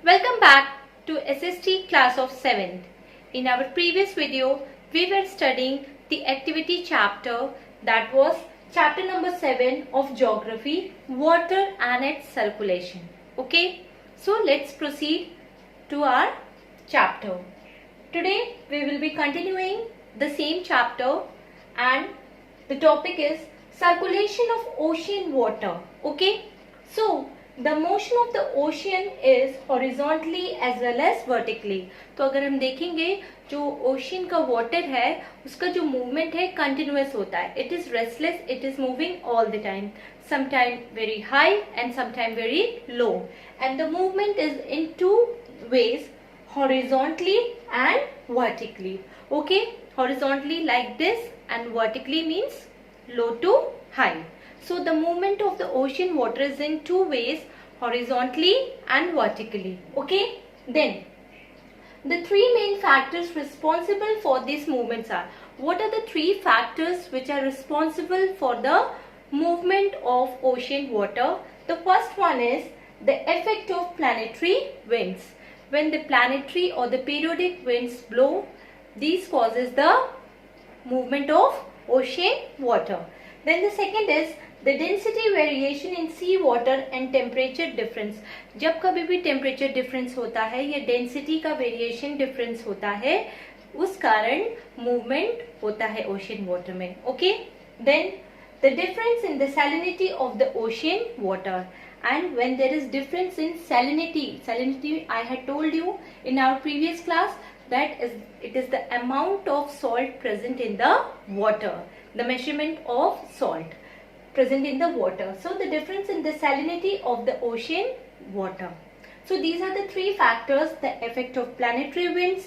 Welcome back to SST class of 7th. In our previous video, we were studying the activity chapter, that was chapter number 7 of geography, water and its circulation. Okay, so let's proceed to our chapter. Today we will be continuing the same chapter and the topic is circulation of ocean water. Okay, so the motion of the ocean is horizontally as well as vertically. तो अगर हम देखेंगे जो ocean का water है उसका जो movement है कंटिन्यूअस होता है. It is restless, it is moving all the time, sometime very high and sometime very low, and the movement is in two ways, horizontally and vertically. Okay, horizontally like this and vertically means low to high. So the movement of the ocean water is in two ways, horizontally and vertically. Okay, then the three main factors responsible for these movements are, what are the three factors which are responsible for the movement of ocean water? The first one is the effect of planetary winds. When the planetary or the periodic winds blow, these causes the movement of ocean water. Then the second is the density variation in sea water and temperature difference. जब कभी भी temperature difference होता है या density का variation difference होता है, उस कारण movement होता है ocean water में. Okay? Then the difference in the salinity of the ocean water. And when there is difference in salinity, I had told you in our previous class that it is the amount of salt present in the water, the measurement of salt present in the water. So the difference in the salinity of the ocean water. So these are the three factors: the effect of planetary winds,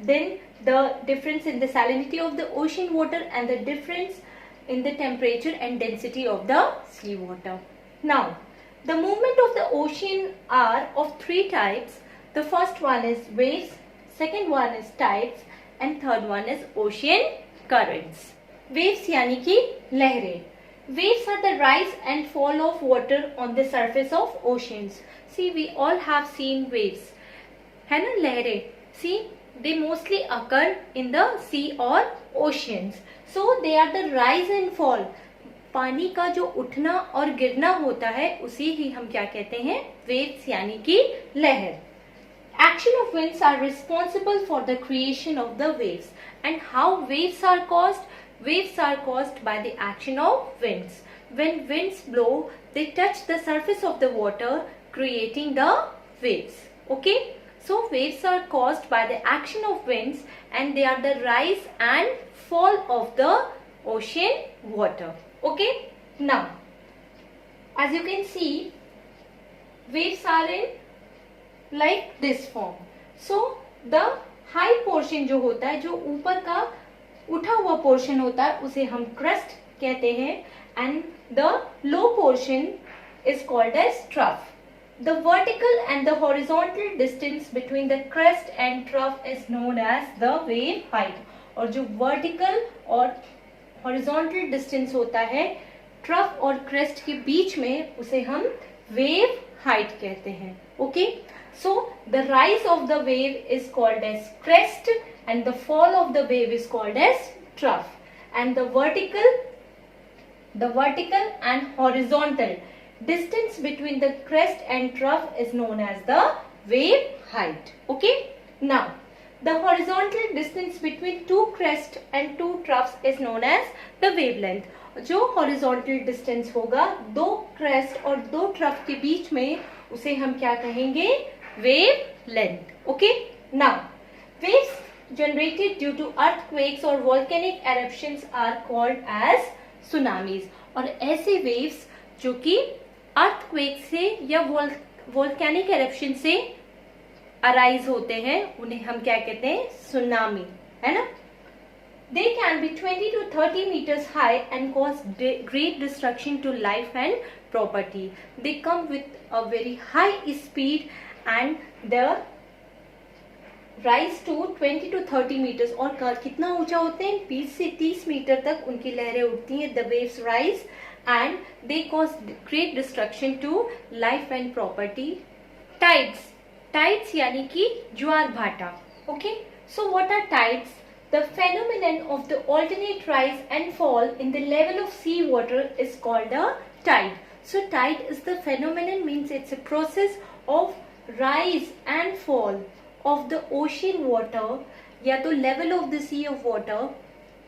then the difference in the salinity of the ocean water, and the difference in the temperature and density of the sea water. Now, the movement of the ocean are of three types. The first one is waves, second one is tides, and third one is ocean currents. Waves यानी कि लहरें. Waves are the rise and fall of water on the surface of oceans. See, we all have seen waves. है ना लहरें. See, they mostly occur in the sea or oceans. So they are the rise and fall. पानी का जो उठना और गिरना होता है उसी ही हम क्या कहते हैं, वेव्स यानी कि लहर. Action of winds are responsible for the creation of the waves. And how waves are caused? Waves are caused by the action of winds. When winds blow, they touch the surface of the water, creating the waves. Okay? So waves are caused by the action of winds and they are the rise and fall of the ocean water. Okay, now as you can see, waves are in like this form. So the high portion जो होता है, जो ऊपर का उठा हुआ portion होता है, उसे हम crest कहते हैं, and the low portion is called as trough. The vertical and the horizontal distance between the crest and trough is known as the wave height. और जो vertical और हॉरिजॉन्टल डिस्टेंस होता है ट्रफ और क्रेस्ट के बीच में, उसे हम वेव हाइट कहते हैं. Okay, so the rise of the wave is called as crest and the fall of the wave is called as trough, and the vertical and horizontal distance between the crest and trough is known as the wave height. Okay, now the horizontal distance between two crests and two troughs is known as the wavelength. जो horizontal distance होगा दो crest और दो trough के बीच में, उसे हम क्या कहेंगे, wavelength. Okay, now waves generated due to earthquakes or volcanic eruptions are called as tsunamis. और ऐसे waves जो कि earthquake से या volcanic eruption से अराइज होते हैं, उन्हें हम क्या कहते हैं, सुनामी, है ना. They can be 20 to 30 meters high and cause great destruction to life and property. They come with a very high speed and the rise to 20 to 30 meters. और कितना ऊंचा होते हैं, 20 से 30 मीटर तक उनकी लहरें उठती हैं. The waves rise and they cause great destruction to life and property. Tides Tides यानी कि ज्वार भाटा. Okay, so what are tides? The phenomenon of the alternate rise and fall in the level of sea water is called a tide. So tide is the phenomenon, means it's a process of rise and fall of the ocean water या तो level of the sea of water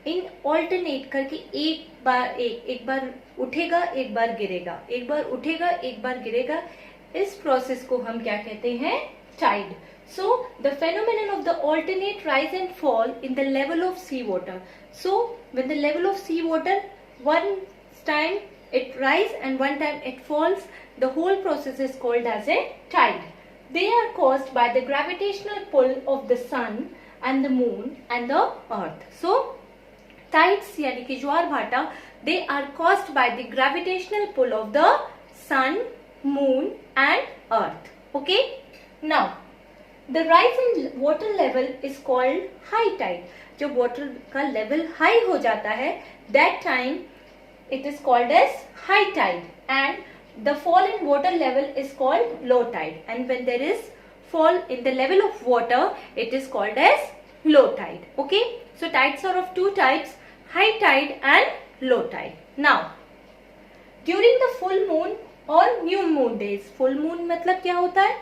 in alternate करके एक बार उठेगा एक बार गिरेगा, एक बार उठेगा एक बार गिरेगा. इस प्रोसेस को हम क्या कहते हैं? Tide. So the phenomenon of the alternate rise and fall in the level of sea water. So when the level of sea water, one time it rise and one time it falls, the whole process is called as a tide. They are caused by the gravitational pull of the sun and the moon and the earth. So tides यानी कि ज्वार भाटा, they are caused by the gravitational pull of the sun, moon and earth. Okay, now the rise in water level is called high tide. जब water का level high हो जाता है, that time it is called as high tide, and the fall in water level is called low tide. And when there is fall in the level of water, it is called as low tide. Okay, so tides are of two types, high tide and low tide. Now during the full moon or new moon days, full moon मतलब क्या होता है?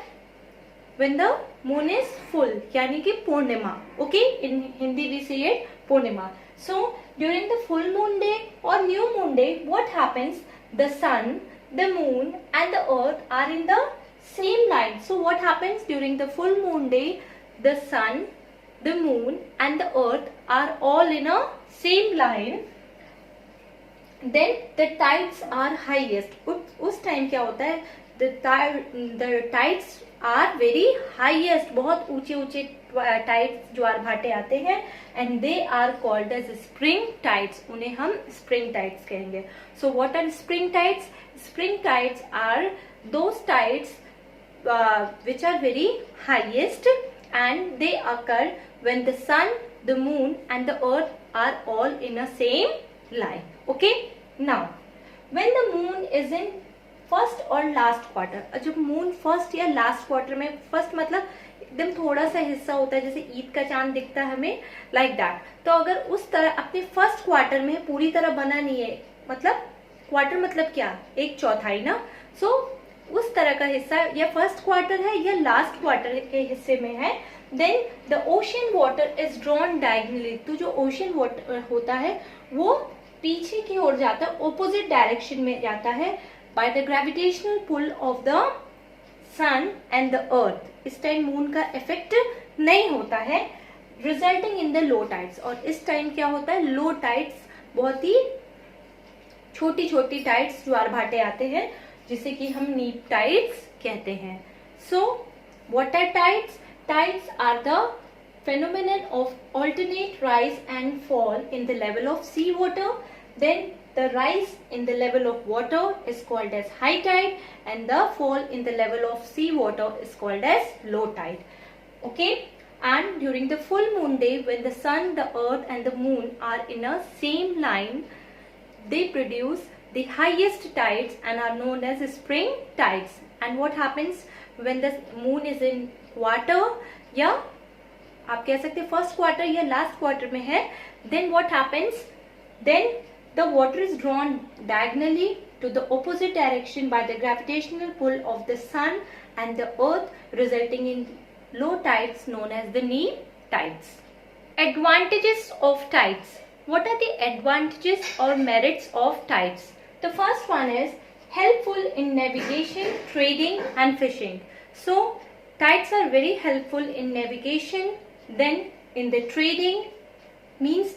When the moon is full, यानी कि पूर्णिमा. Okay, in Hindi we say it Purnima. So during the full moon day or new moon day, what happens? The sun, the moon and the earth are in the same line. So what happens during the full moon day? The sun, the moon and the earth are all in a same line. Then the tides are highest. उस time क्या होता है? The tides are very highest. बहुत ऊंचे ऊंचे tides ज्वार भाटे आते हैं, and they are called as spring tides. उन्हें हम spring tides कहेंगे. So what are spring tides? Spring tides are those tides which are very highest, and they occur when the sun, the moon and the earth are all in a same line. Okay, now when the moon is in first और last quarter, जब moon first या last quarter में, first मतलब एकदम थोड़ा सा हिस्सा होता है, जैसे ईद का चांद दिखता है हमें, लाइक दैट. तो अगर उस तरह अपने फर्स्ट क्वार्टर में पूरी तरह बना नहीं है, मतलब क्वार्टर मतलब क्या? एक चौथाई ना. सो उस तरह का हिस्सा या फर्स्ट क्वार्टर है या लास्ट क्वार्टर के हिस्से में है, then the ocean water is drawn diagonally. तो जो ओशन वाटर होता है वो पीछे की ओर जाता है, ऑपोजिट डायरेक्शन में जाता है, by the gravitational pull of the sun and the earth. इस टाइम मून का इफेक्ट नहीं होता है, resulting in the low tides. और इस टाइम क्या होता है? low tides, बहुत ही छोटी छोटी टाइड्स ज्वार भाटे आते हैं, जिसे कि हम नीप टाइड्स कहते हैं. So what are tides? Tides are the phenomenon of alternate rise and fall in the level of sea water. Then the rise in the level of water is called as high tide, and the fall in the level of sea water is called as low tide. Okay, and during the full moon day, when the sun, the earth and the moon are in a same line, they produce the highest tides and are known as spring tides. And what happens when the moon is in quarter, या आप कह सकते हैं first quarter या last quarter में है, then what happens? Then the water is drawn diagonally to the opposite direction by the gravitational pull of the sun and the earth, resulting in low tides known as the neap tides. Advantages of tides. What are the advantages or merits of tides? The first one is helpful in navigation, trading and fishing. So tides are very helpful in navigation, then in the trading means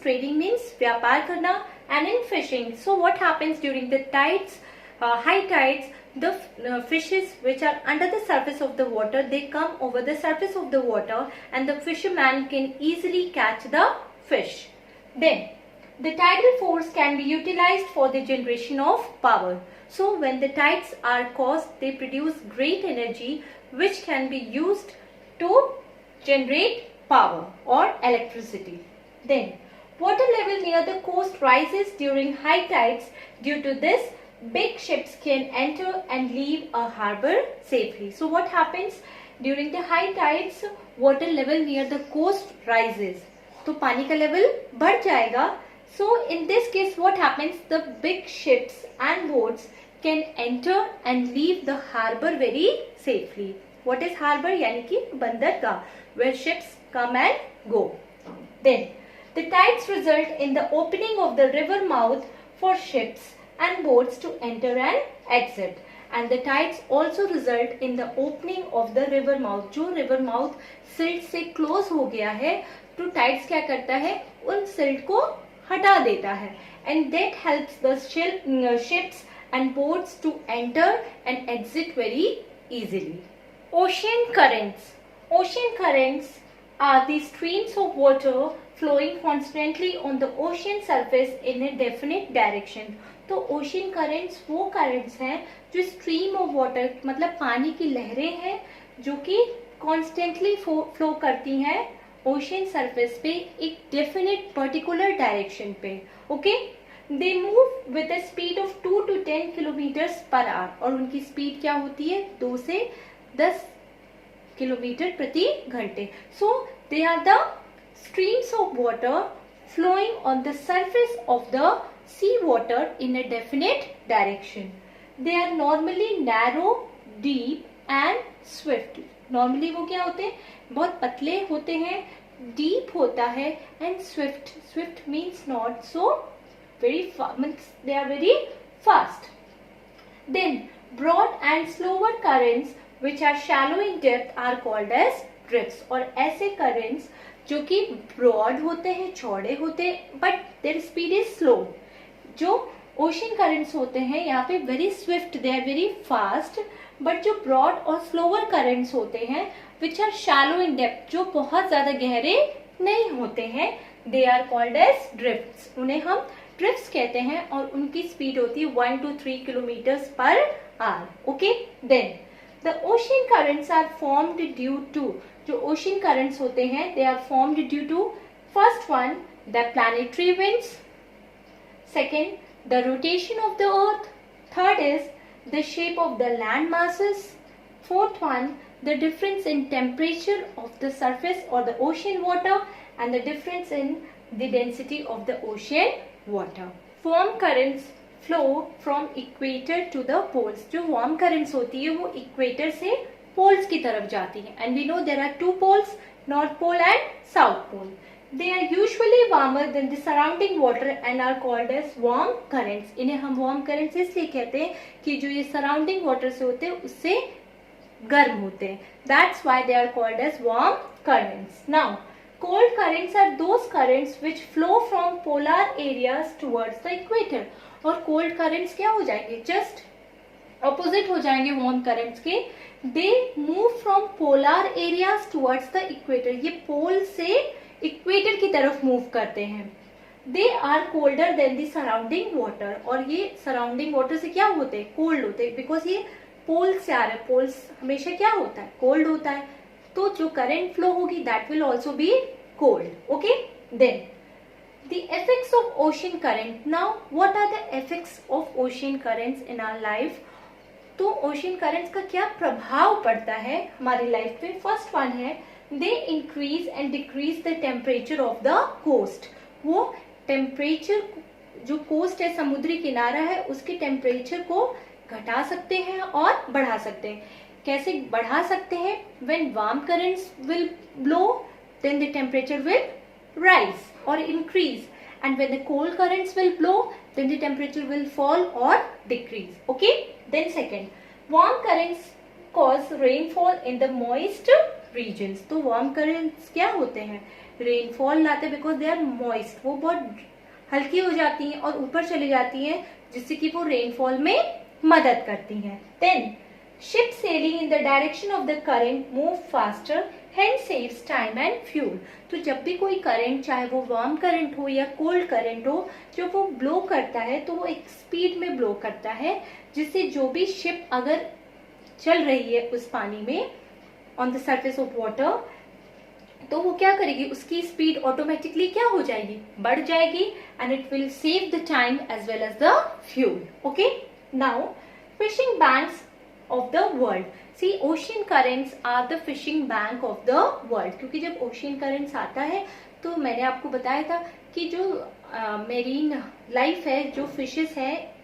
व्यापार करना, and in fishing. So what happens during the tides, high tides, the fishes which are under the surface of the water, they come over the surface of the water and the fisherman can easily catch the fish. Then the tidal force can be utilized for the generation of power. So when the tides are caused, they produce great energy which can be used to generate power or electricity. Then water level near the coast rises during high tides. Due to this, big ships can enter and leave a harbor safely. So what happens? During the high tides water level near the coast rises, तो पानी का level बढ़ जाएगा. So in this case what happens, the big ships and boats can enter and leave the harbour very safely. What is harbour? यानी कि बंदरगाह, where ships come and go. Then the tides result in the opening of the river mouth for ships and boats to enter and exit, and the tides also result in the opening of the river mouth. जो river mouth silt से close हो गया है, तो tides क्या करता है, उन silt को हटा देता है, and that helps the ships and boats to enter and exit very easily. Ocean currents. Ocean currents are the streams of water flowing constantly on the ocean surface in a definite direction. तो ocean currents वो currents हैं जो stream of water मतलब पानी की लहरें हैं जो कि constantly flow करती हैं ocean surface पे एक definite particular direction पे. Okay? They move with a speed of 2 to 10 kilometers per hour, और उनकी speed क्या होती है, 2 से 10 किलोमीटर प्रति घंटे. So they are the streams of water flowing on the surface of the sea water in a definite direction. They are normally narrow, deep and swift. Normally वो क्या होते हैं, बहुत पतले होते हैं, deep होता है and swift. Swift means not so very fast, means they are very fast. Then broad and slower currents which are shallow in depth are called as drifts. और ऐसे currents जो कि broad होते हैं, चौड़े होते हैं, but their speed is slow. जो ocean currents होते हैं यहाँ पे very swift, they are very fast, but जो broad और slower currents होते हैं which are shallow in depth, जो बहुत ज्यादा गहरे नहीं होते हैं, they are called as drifts. उन्हें हम drifts कहते हैं और उनकी speed होती है 1 to 3 kilometers per hour. Okay? Then the ocean currents are formed due to, जो ocean currents होते हैं they are formed due to, first one the planetary winds, second the rotation of the earth, third is the shape of the land masses, fourth one the difference in temperature of the surface or the ocean water, and the difference in the density of the ocean water. Warm currents flow from equator to the poles. जो warm currents होती है वो equator से poles की तरफ जाती है, and we know there are two poles, north pole and south pole. They are usually warmer than the surrounding water and are called as warm currents. इन्हें हम warm currents इसलिए कहते हैं कि जो ये surrounding water से होते हैं उससे गर्म होते हैं. That's why they are called as warm currents. Now cold currents are those currents which flow from polar areas towards the equator. और cold currents क्या हो जाएंगे, just opposite हो जाएंगे warm currents के. They move from polar areas towards the equator. ये pole से equator की तरफ move करते हैं. They are colder than the surrounding water. और ये surrounding water से क्या होते हैं, cold होते हैं, because ये pole से आ रहे हैं. poles हमेशा क्या होता है, cold होता है. तो जो current flow होगी that will also be cold. Okay? Then the effects of ocean current. Now what are the effects of ocean currents in our life? तो ocean currents का क्या प्रभाव पड़ता है हमारी लाइफ पे. फर्स्ट वन है they increase and decrease the temperature of the coast. वो टेम्परेचर जो कोस्ट है, समुद्री किनारा है, उसके टेम्परेचर को घटा सकते हैं और बढ़ा सकते हैं. कैसे बढ़ा सकते हैं? when warm currents will blow then the temperature will rise or increase, and when the cold currents will blow then the temperature will fall or decrease. Okay? Then second, warm currents cause rainfall in the moist regions. तो warm currents क्या होते हैं, rainfall लाते हैं because they are moist. वो बहुत हल्की हो जाती हैं और ऊपर चली जाती हैं जिससे कि वो rainfall में मदद करती हैं. Then ship sailing in the direction of the current move faster, hence saves time and fuel. तो जब भी कोई करंट, चाहे वो वार्म करंट हो या कोल्ड करंट हो, जब वो ब्लो करता है तो वो एक स्पीड में ब्लो करता है जिससे जो भी शिप अगर चल रही है उस पानी में on the surface of water, तो वो क्या करेगी, उसकी स्पीड ऑटोमेटिकली क्या हो जाएगी, बढ़ जाएगी, and it will save the time as well as the fuel. Okay? Now fishing banks of the world. See ocean currents are the fishing bank of the world, क्योंकि जब ओशियन करेंट्स आता है तो मैंने आपको बताया था कि जो मेरीन लाइफ है, जो फिशेस है,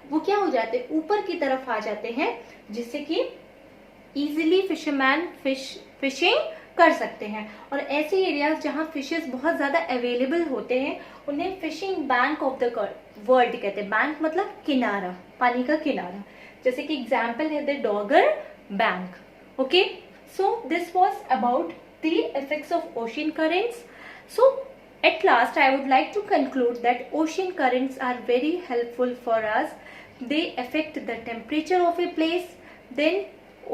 वो क्या हो जाते हैं, ऊपर की तरफ आ जाते हैं, जिससे कि इजीली फिशरमैन फिशिंग कर सकते हैं। और ऐसे एरियाज जहां फिशेस बहुत ज्यादा अवेलेबल होते हैं उन्हें fishing bank of the world कहते हैं। बैंक मतलब किनारा, पानी का किनारा, जैसे कि एग्जाम्पल है the डॉगर bank. Okay, so this was about the effects of ocean currents. So at last I would like to conclude that ocean currents are very helpful for us. They affect the temperature of a place. Then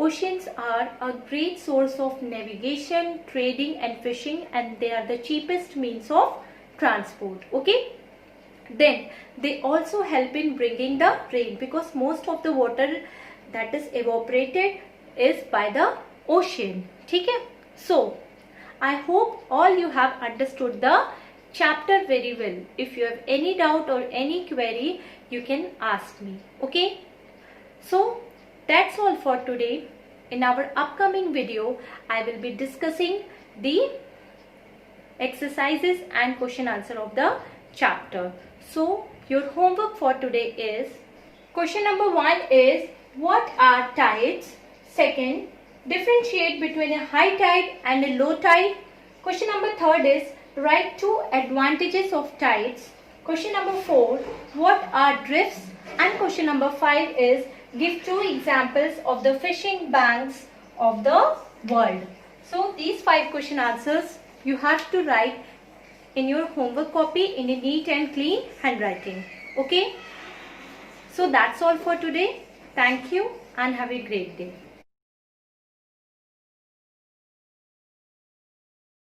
oceans are a great source of navigation, trading and fishing, and they are the cheapest means of transport. Okay, then they also help in bringing the rain, because most of the water that is evaporated is by the ocean. ठीक है, so I hope all you have understood the chapter very well. If you have any doubt or any query, you can ask me. Okay, so that's all for today. In our upcoming video I will be discussing the exercises and question answer of the chapter. So your homework for today is, question number 1 is what are tides? Second, differentiate between a high tide and a low tide. Question number 3 is write 2 advantages of tides. Question number 4, what are drifts? And question number 5 is give 2 examples of the fishing banks of the world. So these 5 question answers you have to write in your homework copy in a neat and clean handwriting. Okay, so that's all for today. Thank you and have a great day.